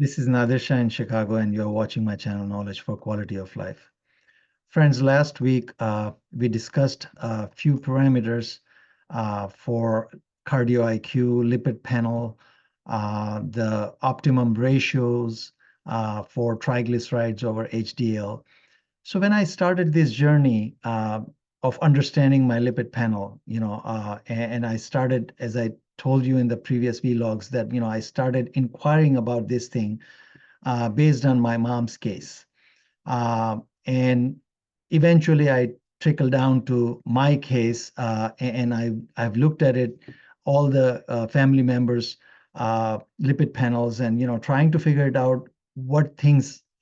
This is 𝗟𝗶𝗽𝗃 in Chicago, and you're watching my channel, Knowledge for Quality of Life. Friends, last week we discussed a few parameters for cardio IQ, lipid panel, the optimum ratios for triglycerides over HDL. So when I started this journey of understanding my lipid panel, and I started, as I told you in the previous vlogs, that I started inquiring about this thing based on my mom's case, and eventually I trickled down to my case, and I've looked at it, all the family members' lipid panels, and trying to figure it out what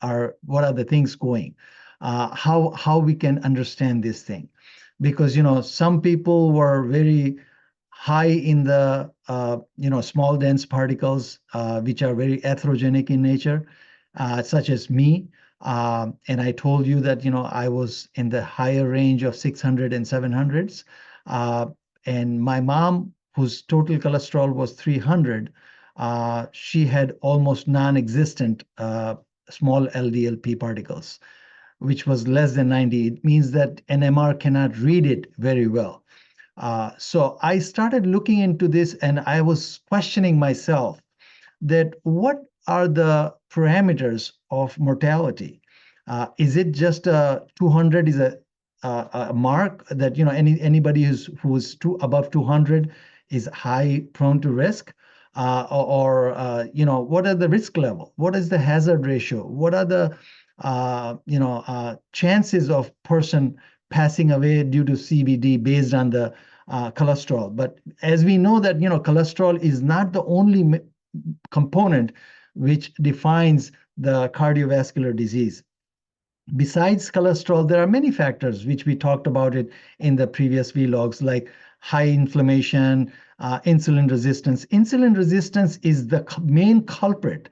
are the things going, how we can understand this thing, because some people were very high in the small dense particles, which are very atherogenic in nature, such as me. And I told you that I was in the higher range of 600 and 700s. And my mom, whose total cholesterol was 300, she had almost non-existent small LDL-P particles, which was less than 90. It means that an MR cannot read it very well. So I started looking into this, and I was questioning myself that what are the parameters of mortality? Is it just 200 is a mark that anybody who is above 200 is high prone to risk? Or what are the risk level? What is the hazard ratio? What are the chances of person passing away due to CVD based on the cholesterol? But as we know that cholesterol is not the only component which defines the cardiovascular disease. Besides cholesterol, there are many factors which we talked about it in the previous vlogs, like high inflammation, insulin resistance. Insulin resistance is the main culprit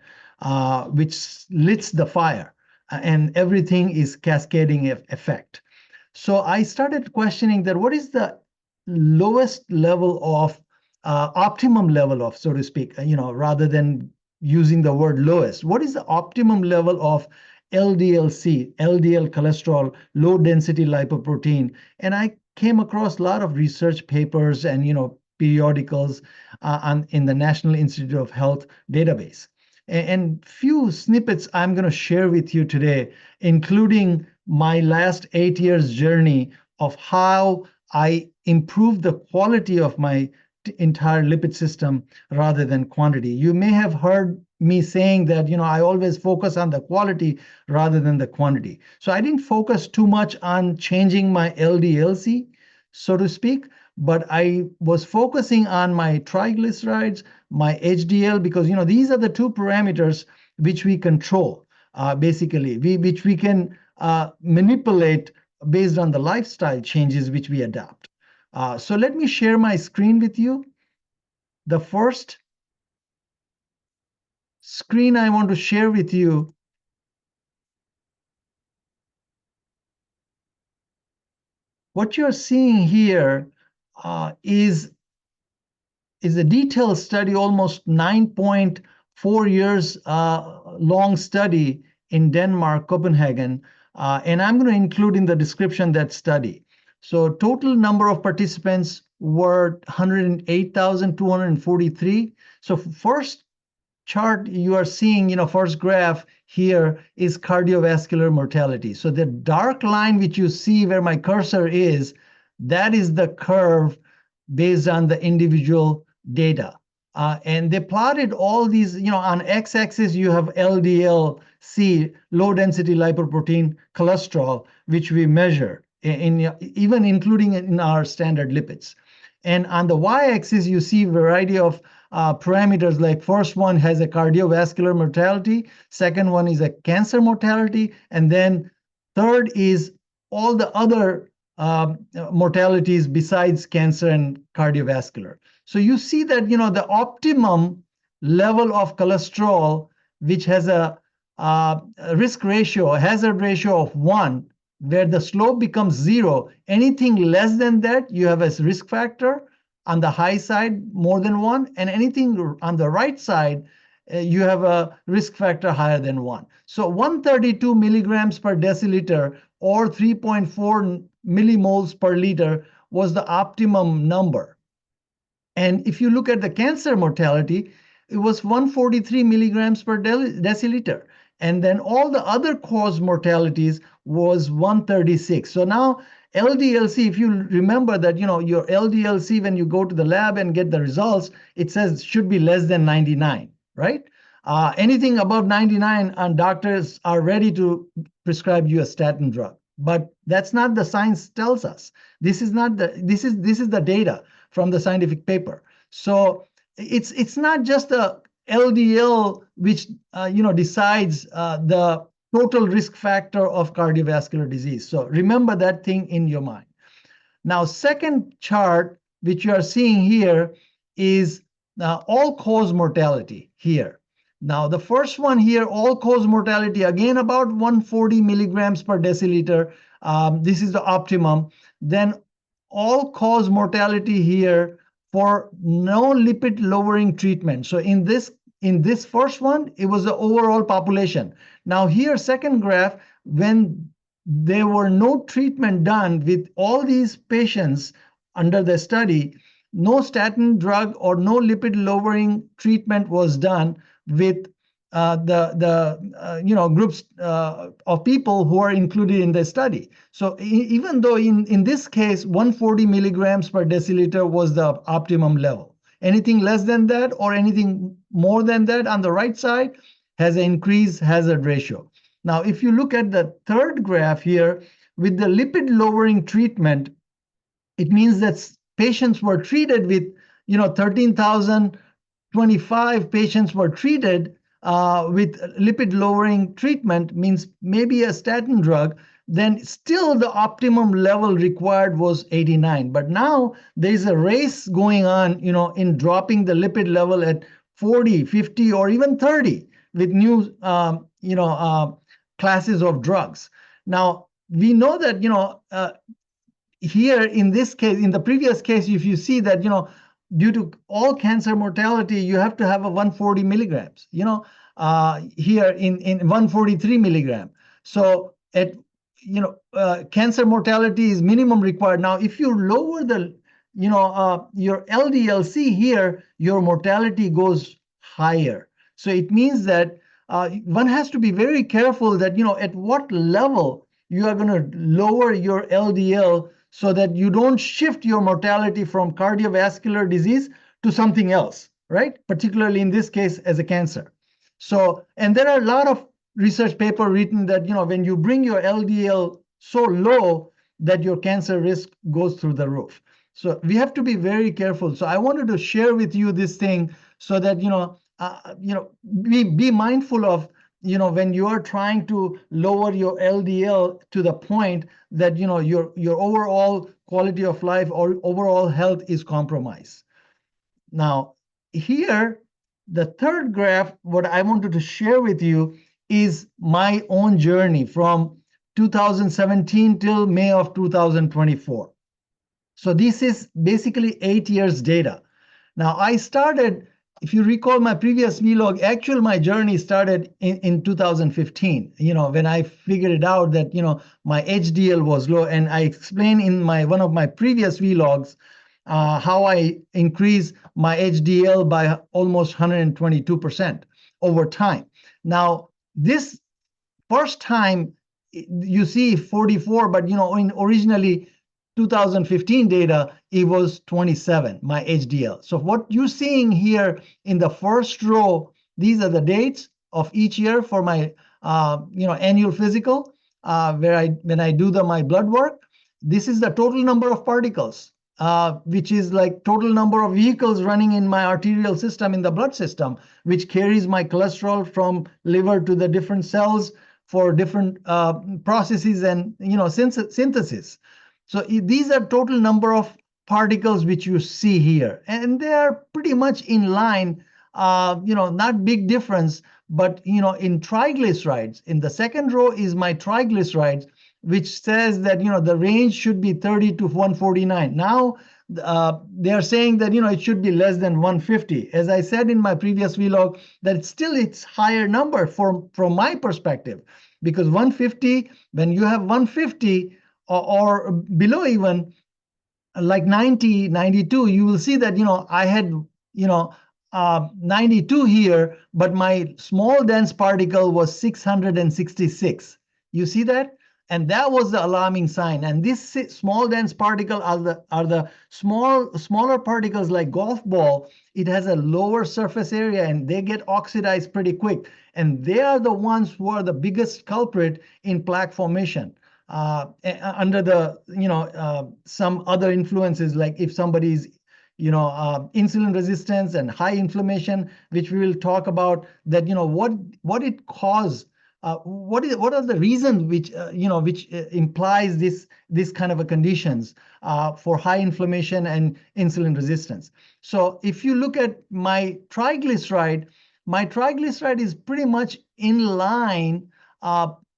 which lights the fire, and everything is cascading effect. So I started questioning that what is the lowest level of optimum level of, so to speak, rather than using the word lowest, what is the optimum level of LDL-C, LDL cholesterol, low density lipoprotein? And I came across a lot of research papers and periodicals in the National Institute of Health database. And few snippets I'm going to share with you today, including my last 8 years journey of how I improved the quality of my entire lipid system rather than quantity. You may have heard me saying that I always focus on the quality rather than the quantity. So I didn't focus too much on changing my LDL-C, so to speak, but I was focusing on my triglycerides, my HDL, because these are the two parameters which we control, basically, which we can manipulate based on the lifestyle changes which we adopt. So let me share my screen with you. The first screen I want to share with you what you're seeing here is a detailed study, almost 9.4 years long study in Denmark, Copenhagen. And I'm going to include in the description that study. So total number of participants were 108,243. So first chart you are seeing, first graph here is cardiovascular mortality. So the dark line which you see where my cursor is, that is the curve based on the individual data. And they plotted all these, on x-axis you have LDL-C, low density lipoprotein cholesterol, which we measure, even including in our standard lipids. And on the y-axis, you see a variety of parameters, like first one has a cardiovascular mortality, second one is a cancer mortality, and then third is all the other mortalities besides cancer and cardiovascular. So you see that the optimum level of cholesterol, which has a risk ratio, a hazard ratio of 1, where the slope becomes 0. Anything less than that, you have a risk factor on the high side, more than 1, and anything on the right side you have a risk factor higher than 1. So 132 milligrams per deciliter or 3.4 millimoles per liter was the optimum number. And if you look at the cancer mortality, it was 143 milligrams per deciliter. And then all the other cause mortalities was 136. So now LDLC, if you remember that, your LDLC, when you go to the lab and get the results, it says should be less than 99, right? Anything above 99, and doctors are ready to prescribe you a statin drug. But that's not the science tells us. This is the data from the scientific paper. So it's not just the LDL which decides the total risk factor of cardiovascular disease. So remember that thing in your mind. Now, second chart which you are seeing here is all-cause mortality here. Now, the first one here, all-cause mortality, again about 140 milligrams per deciliter. This is the optimum. Then all-cause mortality here for no lipid-lowering treatment. So in this first one, it was the overall population. Now here, second graph, when there were no treatment done with all these patients under the study, no statin drug or no lipid-lowering treatment was done with the groups of people who are included in the study. So even though in this case, 140 milligrams per deciliter was the optimum level, anything less than that or anything more than that on the right side has an increased hazard ratio. Now, if you look at the third graph here, with the lipid-lowering treatment, it means that patients were treated with, 13,025 patients were treated with lipid-lowering treatment, means maybe a statin drug, then still the optimum level required was 89. But now there's a race going on, in dropping the lipid level at 40, 50, or even 30 with new, classes of drugs. Now, we know that, here in this case, in the previous case, if you see that, due to all cancer mortality, you have to have a 140 milligrams, here in 143 milligram. So at, cancer mortality is minimum required. Now, if you lower the, your LDLC here, your mortality goes higher. So it means that one has to be very careful that, at what level you are going to lower your LDL so that you don't shift your mortality from cardiovascular disease to something else, right? Particularly in this case as a cancer. So, and there are a lot of research papers written that, when you bring your LDL so low that your cancer risk goes through the roof. So we have to be very careful. So I wanted to share with you this thing so that, be mindful of, when you are trying to lower your LDL to the point that, your overall quality of life or overall health is compromised. Now, here, the third graph, what I wanted to share with you is my own journey from 2017 till May of 2024. So this is basically 8 years data. Now, I started, if you recall my previous vlog, actually my journey started in 2015, when I figured it out that, my HDL was low. And I explained in one of my previous vlogs how I increased my HDL by almost 122% over time. Now, this first time you see 44, but, in originally 2015 data, it was 27, my HDL. So what you're seeing here in the first row, these are the dates of each year for my, annual physical, when I do my blood work. This is the total number of particles, which is like total number of vehicles running in my arterial system, in the blood system, which carries my cholesterol from liver to the different cells for different processes and, synthesis. So these are total number of particles which you see here, and they are pretty much in line, not big difference, but, in triglycerides, in the second row is my triglycerides, which says that, the range should be 30 to 149. Now, they are saying that, it should be less than 150. As I said in my previous vlog, that it's higher number from my perspective, because 150, when you have 150 or below even, like 90, 92, you will see that, I had, 92 here, but my small dense particle was 666. You see that? And that was the alarming sign. And this small dense particle are the smaller particles like golf ball. It has a lower surface area and they get oxidized pretty quick. And they are the ones who are the biggest culprit in plaque formation. Under the, some other influences, like if somebody's, insulin resistance and high inflammation, which we will talk about, that, what it causes. What are the reasons which which implies this kind of a conditions for high inflammation and insulin resistance. So if you look at my triglyceride is pretty much in line,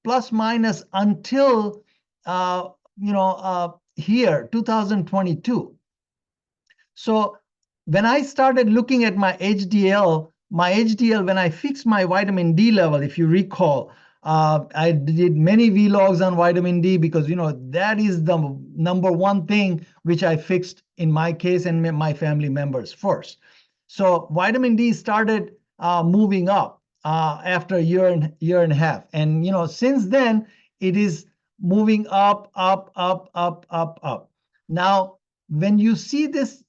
plus minus until here 2022. So when I started looking at my HDL, when I fixed my vitamin D level, if you recall, I did many vlogs on vitamin D because, that is the number one thing which I fixed in my case and my family members first. So vitamin D started moving up after a year and a half. And, since then, it is moving up, up, up, up, up, up. Now, when you see this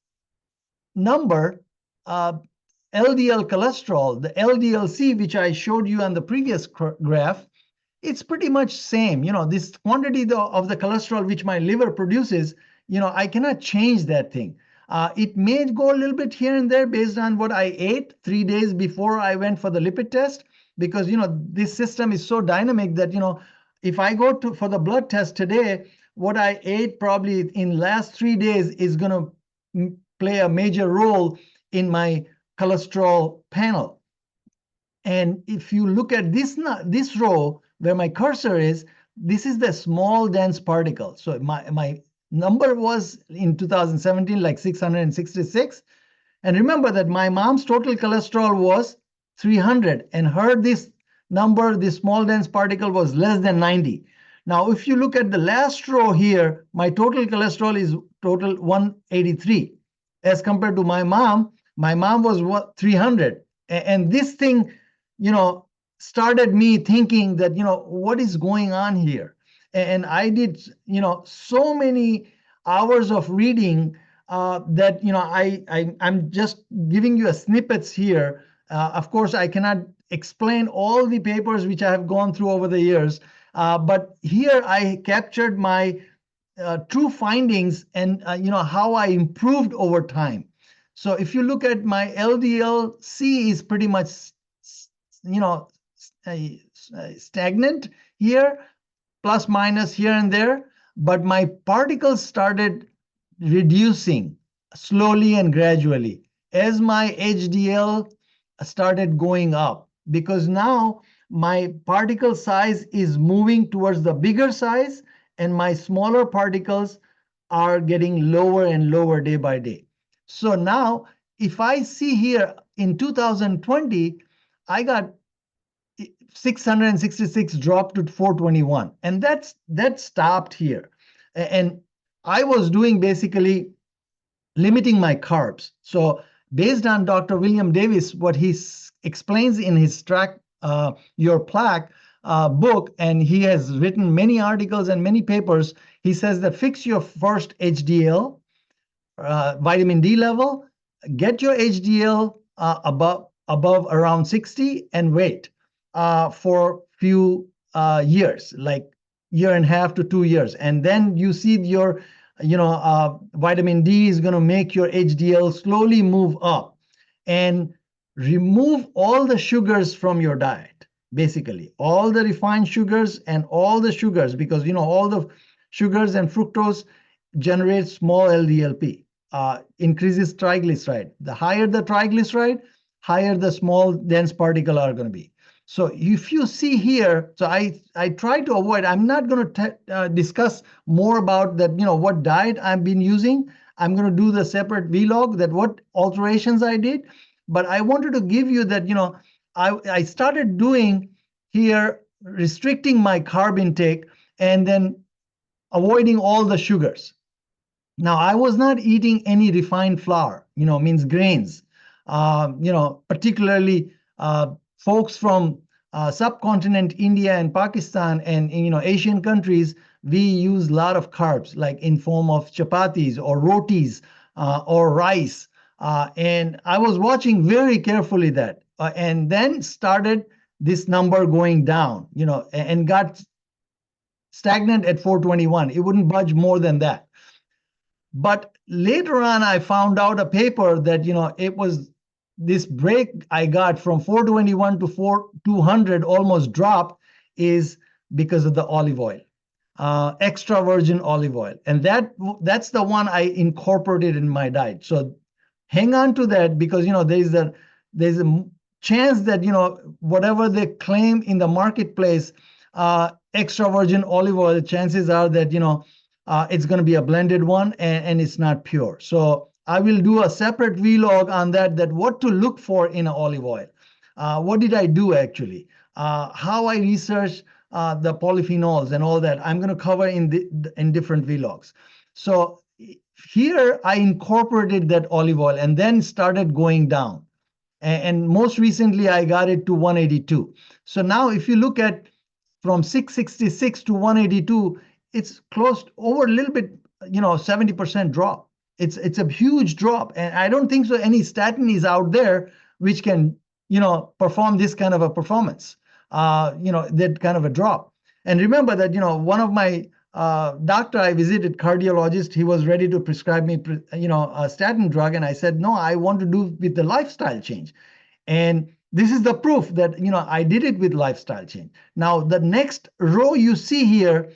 number, LDL cholesterol, the LDL-C, which I showed you on the previous graph, it's pretty much same. This quantity of the cholesterol which my liver produces, I cannot change that thing. It may go a little bit here and there based on what I ate 3 days before I went for the lipid test, because, this system is so dynamic that, if I go for the blood test today, what I ate probably in last 3 days is going to play a major role in my cholesterol panel. And if you look at this row where my cursor is, this is the small dense particle. So my number was in 2017 like 666. And remember that my mom's total cholesterol was 300, and this number, this small dense particle, was less than 90. Now, if you look at the last row here, my total cholesterol is total 183. As compared to my mom was what, 300. And this thing, started me thinking that, what is going on here? And I did, so many hours of reading that, I'm just giving you a snippets here. Of course, I cannot explain all the papers which I have gone through over the years. But here I captured my true findings and how I improved over time. So if you look at my LDL-C is pretty much stagnant here, plus minus here and there, but my particles started reducing slowly and gradually as my HDL started going up, because now my particle size is moving towards the bigger size, and my smaller particles are getting lower and lower day by day. So now, if I see here in 2020, I got 666 dropped to 421, and that stopped here. And I was doing basically limiting my carbs. So based on Dr. William Davis, what he explains in his Track Your Plaque book, and he has written many articles and many papers, he says that fix your first HDL, vitamin D level, get your HDL above around 60, and wait for few years, like year and a half to 2 years. And then you see your, vitamin D is going to make your HDL slowly move up, and remove all the sugars from your diet, basically all the refined sugars and all the sugars, because all the sugars and fructose generate small LDLP, increases triglyceride. The higher the triglyceride, higher the small dense particle are going to be. So if you see here, so I try to avoid, I'm not going to discuss more about that, what diet I've been using. I'm going to do the separate vlog that what alterations I did. But I wanted to give you that, I started doing here, restricting my carb intake and then avoiding all the sugars. Now, I was not eating any refined flour, means grains. Particularly folks from subcontinent India and Pakistan and Asian countries, we use a lot of carbs, like in form of chapatis or rotis or rice. And I was watching very carefully that, and then started this number going down, and got stagnant at 421. It wouldn't budge more than that. But later on, I found out a paper that, it was this break I got from 421 to 200 almost dropped is because of the olive oil, extra virgin olive oil. And that's the one I incorporated in my diet. So hang on to that, because, there's a chance that, whatever they claim in the marketplace, extra virgin olive oil, chances are that, it's going to be a blended one and it's not pure. So I will do a separate vlog on that what to look for in olive oil. What did I do actually? How I researched the polyphenols and all that. I'm going to cover in different vlogs. So here I incorporated that olive oil and then started going down. And most recently I got it to 182. So now if you look at from 666 to 182, it's close over a little bit, 70% drop. It's a huge drop. And I don't think so any statin is out there which can, perform this kind of a performance, that kind of a drop. And remember that, one of my doctor I visited, cardiologist, he was ready to prescribe me, a statin drug. And I said, no, I want to do with the lifestyle change. And this is the proof that, I did it with lifestyle change. Now, the next row you see here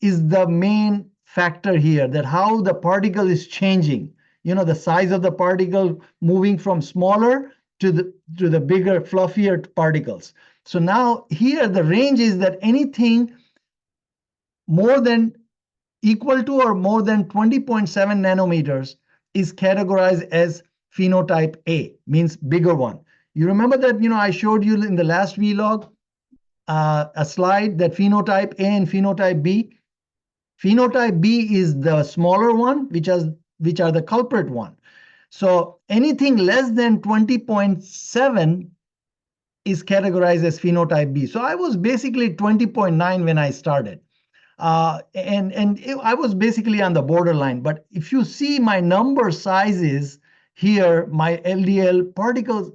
is the main factor here, that how the particle is changing, the size of the particle moving from smaller to the bigger, fluffier particles. So now here the range is that anything more than equal to or more than 20.7 nanometers is categorized as phenotype A, means bigger one. You remember that, I showed you in the last vlog a slide that phenotype A and phenotype B. Phenotype B is the smaller one, which are the culprit one. So anything less than 20.7 is categorized as phenotype B. So I was basically 20.9 when I started. I was basically on the borderline. But if you see my number sizes here, my LDL particles,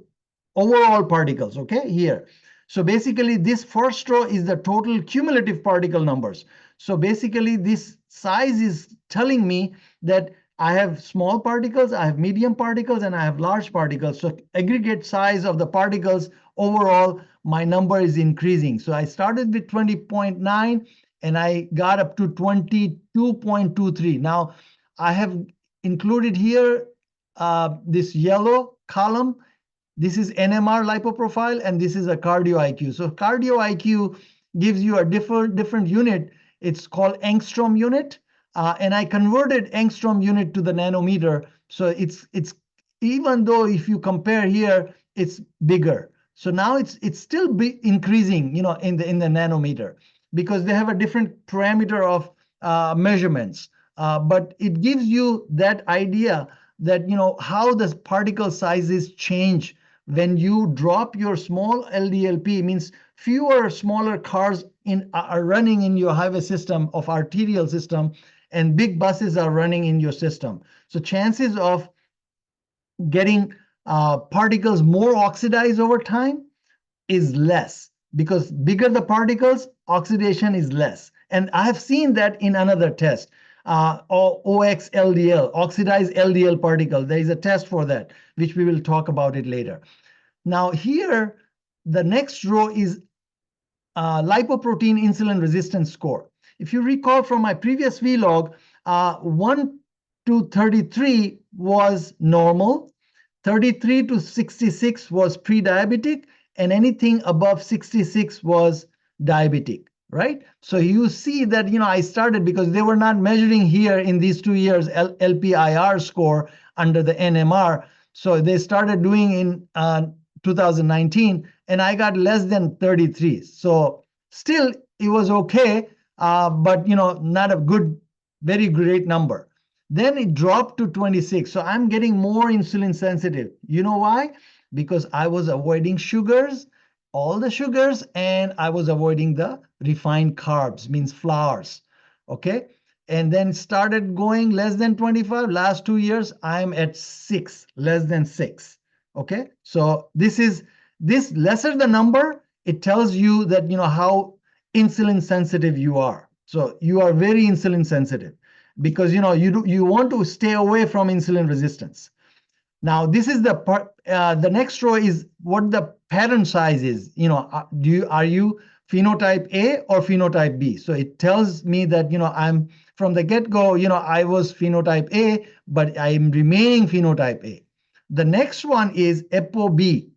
overall particles, okay, here. So basically this first row is the total cumulative particle numbers. So basically this size is telling me that I have small particles, I have medium particles, and I have large particles. So aggregate size of the particles overall, my number is increasing. So I started with 20.9 and I got up to 22.23. Now I have included here this yellow column. This is NMR lipoprofile, and this is a cardio IQ. So cardio IQ gives you a different unit. It's called angstrom unit, and I converted angstrom unit to the nanometer. So it's even though if you compare here, it's bigger. So now it's still increasing, in the nanometer, because they have a different parameter of measurements. But it gives you that idea that how the particle sizes change when you drop your small LDLP, means fewer smaller cars are running in your highway system of arterial system, and big buses are running in your system. So chances of getting particles more oxidized over time is less, because bigger the particles, oxidation is less. And I have seen that in another test, OX-LDL, oxidized LDL particle. There is a test for that, which we will talk about it later. Now here, the next row is lipoprotein insulin resistance score. If you recall from my previous vlog, 1 to 33 was normal, 33 to 66 was pre-diabetic, and anything above 66 was diabetic, right? So you see that, I started because they were not measuring here in these 2 years LPIR score under the NMR. So they started doing in 2019, and I got less than 33. So still, it was okay, but not a good, very great number. Then it dropped to 26. So I'm getting more insulin sensitive. You know why? Because I was avoiding sugars, all the sugars, and I was avoiding the refined carbs, means flours. Okay. And then started going less than 25. Last 2 years, I'm at 6, less than 6. Okay. So this lesser the number, it tells you that, how insulin sensitive you are. So you are very insulin sensitive because, you want to stay away from insulin resistance. Now, this is the part. The next row is what the pattern size is. Are you phenotype A or phenotype B? So it tells me that I'm from the get-go. I was phenotype A, but I'm remaining phenotype A. The next one is ApoB.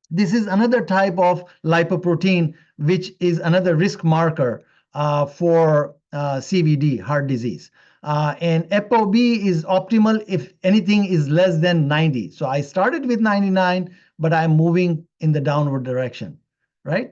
This is another type of lipoprotein, which is another risk marker for CVD, heart disease. And ApoB is optimal if anything is less than 90. So I started with 99, but I'm moving in the downward direction, right?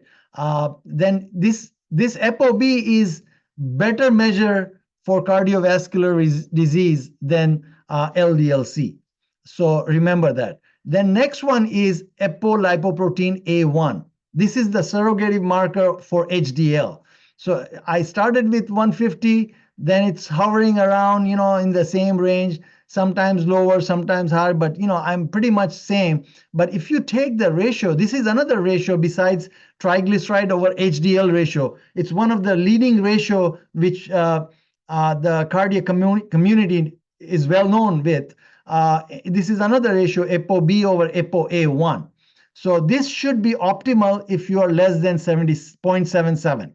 Then this ApoB is better measure for cardiovascular disease than LDL-C. So remember that. Then next one is apolipoprotein A1. This is the surrogate marker for HDL. So I started with 150, then it's hovering around, in the same range, sometimes lower, sometimes higher, but, I'm pretty much same. But if you take the ratio, this is another ratio besides triglyceride over HDL ratio. It's one of the leading ratio which the cardiac community is well known with. This is another ratio, ApoB over ApoA1. So this should be optimal if you are less than 0.77.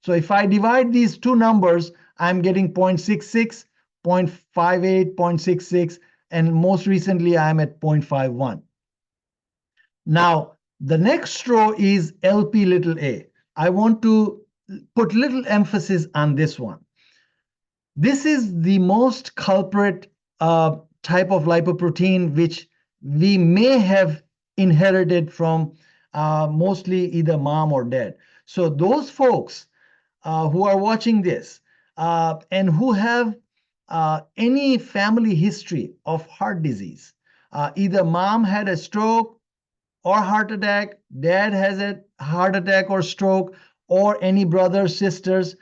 So if I divide these two numbers, I'm getting 0.66, 0.58, 0.66, and most recently I'm at 0.51. Now, the next row is Lp(a). I want to put little emphasis on this one. This is the most culprit type of lipoprotein which we may have inherited from mostly either mom or dad. So those folks who are watching this and who have any family history of heart disease, either mom had a stroke or heart attack, dad has a heart attack or stroke, or any brothers, sisters,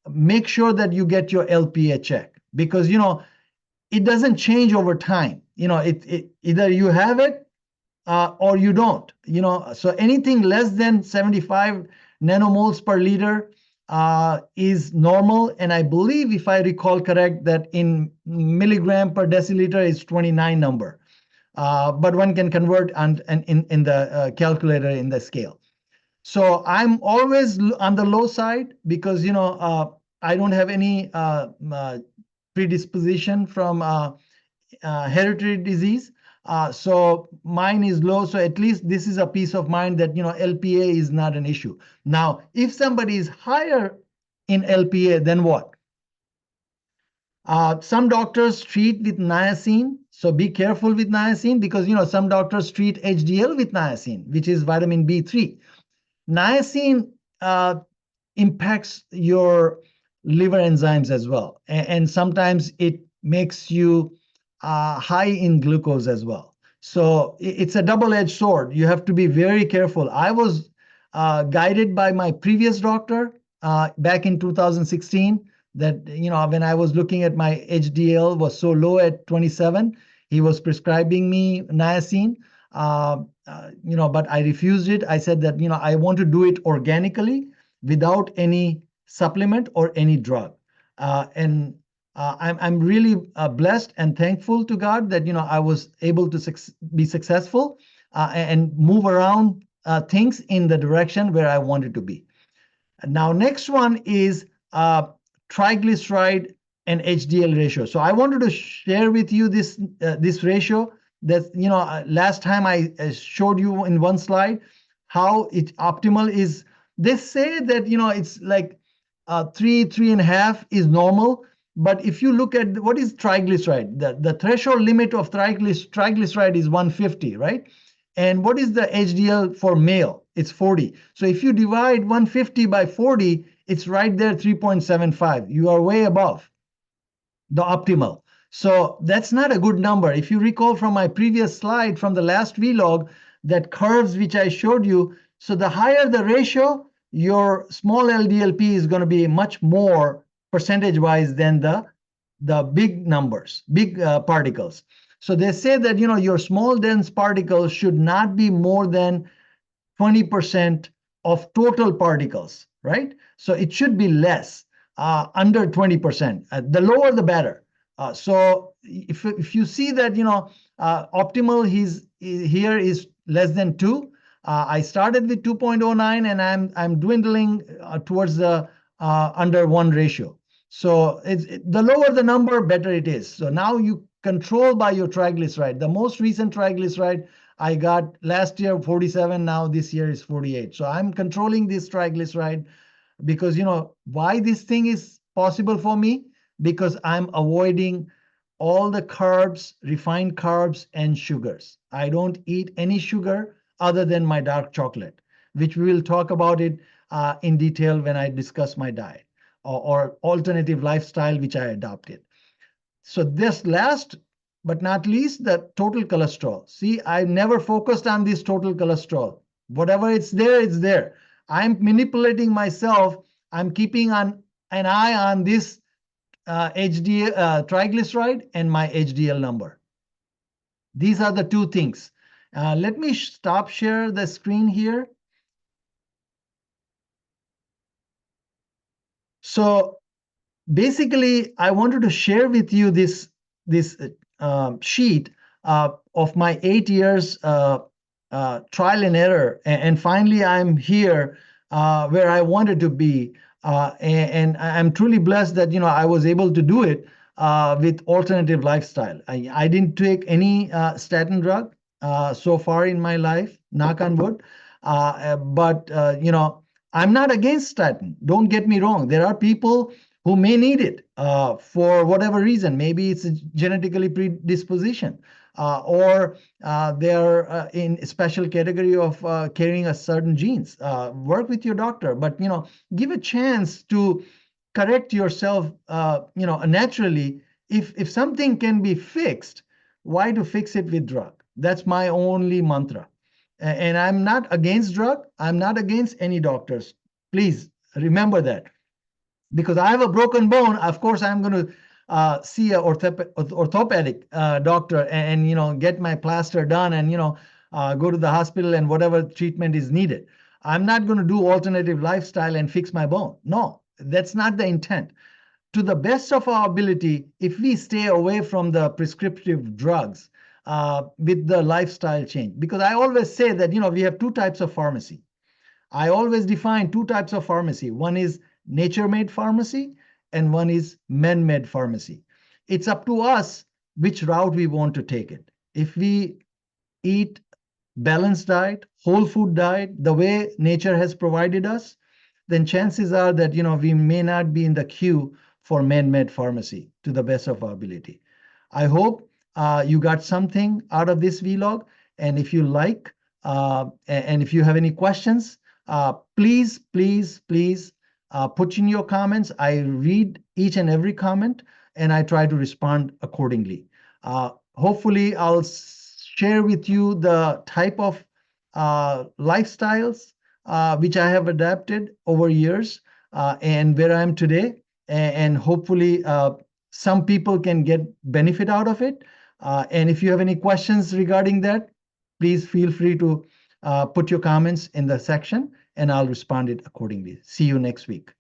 make sure that you get your LPA check because, it doesn't change over time. It either you have it or you don't. So anything less than 75 nanomoles per liter is normal. And I believe, if I recall correct, that in milligram per deciliter is 29 number. But one can convert in the calculator in the scale. So I'm always on the low side because, I don't have any predisposition from hereditary disease. So mine is low. So at least this is a peace of mind that, LPA is not an issue. Now, if somebody is higher in LPA, then what? Some doctors treat with niacin. So be careful with niacin because, some doctors treat HDL with niacin, which is vitamin B3. Niacin impacts your liver enzymes as well. And sometimes it makes you high in glucose as well. So it's a double-edged sword. You have to be very careful. I was guided by my previous doctor back in 2016 that, when I was looking at my HDL was so low at 27, he was prescribing me niacin. But I refused it. I said that, I want to do it organically without any supplement or any drug. I'm really blessed and thankful to God that, I was able to be successful and move around things in the direction where I wanted to be. Now, next one is triglyceride and HDL ratio. So I wanted to share with you this ratio that, last time I showed you in one slide how it optimal is. They say that, it's like 3.5 is normal. But if you look at what is triglyceride, the threshold limit of triglyceride is 150, right? And what is the HDL for male? It's 40. So if you divide 150 by 40, it's right there, 3.75. You are way above the optimal. So that's not a good number. If you recall from my previous slide from the last vlog, that curves which I showed you, so the higher the ratio, your small LDLP is going to be much more percentage-wise than the big numbers, big particles. So they say that your small dense particles should not be more than 20% of total particles, right? So it should be less, under 20%. The lower, the better. So if you see that, optimal here is less than 2. I started with 2.09 and I'm dwindling towards the under 1 ratio. So the lower the number, better it is. So now you control by your triglyceride. The most recent triglyceride I got last year 47, now this year is 48. So I'm controlling this triglyceride because, why this thing is possible for me? Because I'm avoiding all the carbs, refined carbs, and sugars. I don't eat any sugar other than my dark chocolate, which we will talk about it in detail when I discuss my diet or alternative lifestyle, which I adopted. So this last but not least, the total cholesterol. See, I never focused on this total cholesterol. Whatever it's there, it's there. I'm manipulating myself. I'm keeping an eye on this triglyceride and my HDL number. These are the two things. Let me stop share the screen here. So basically, I wanted to share with you this sheet of my 8 years trial and error. And finally, I'm here where I wanted to be. And I'm truly blessed that, I was able to do it with alternative lifestyle. I didn't take any statin drug so far in my life, knock on wood. But I'm not against statin. Don't get me wrong. There are people who may need it for whatever reason. Maybe it's a genetically predisposition, or they're in a special category of carrying a certain genes. Work with your doctor, but give a chance to correct yourself. Naturally, if something can be fixed, why to fix it with drug? That's my only mantra. And I'm not against drug. I'm not against any doctors. Please remember that. Because I have a broken bone, of course, I'm going to see an orthopedic doctor and get my plaster done and go to the hospital and whatever treatment is needed. I'm not going to do alternative lifestyle and fix my bone. No, that's not the intent. To the best of our ability, if we stay away from the prescriptive drugs with the lifestyle change, because I always say that we have two types of pharmacy. I always define two types of pharmacy. One is nature-made pharmacy, and one is man-made pharmacy. It's up to us which route we want to take it. If we eat balanced diet, whole food diet, the way nature has provided us, then chances are that we may not be in the queue for man-made pharmacy to the best of our ability. I hope you got something out of this vlog, and if you like, and if you have any questions, please put in your comments. I read each and every comment, and I try to respond accordingly. Hopefully, I'll share with you the type of lifestyles which I have adapted over years and where I am today. And hopefully, some people can get benefit out of it. And if you have any questions regarding that, please feel free to put your comments in the section, and I'll respond it accordingly. See you next week.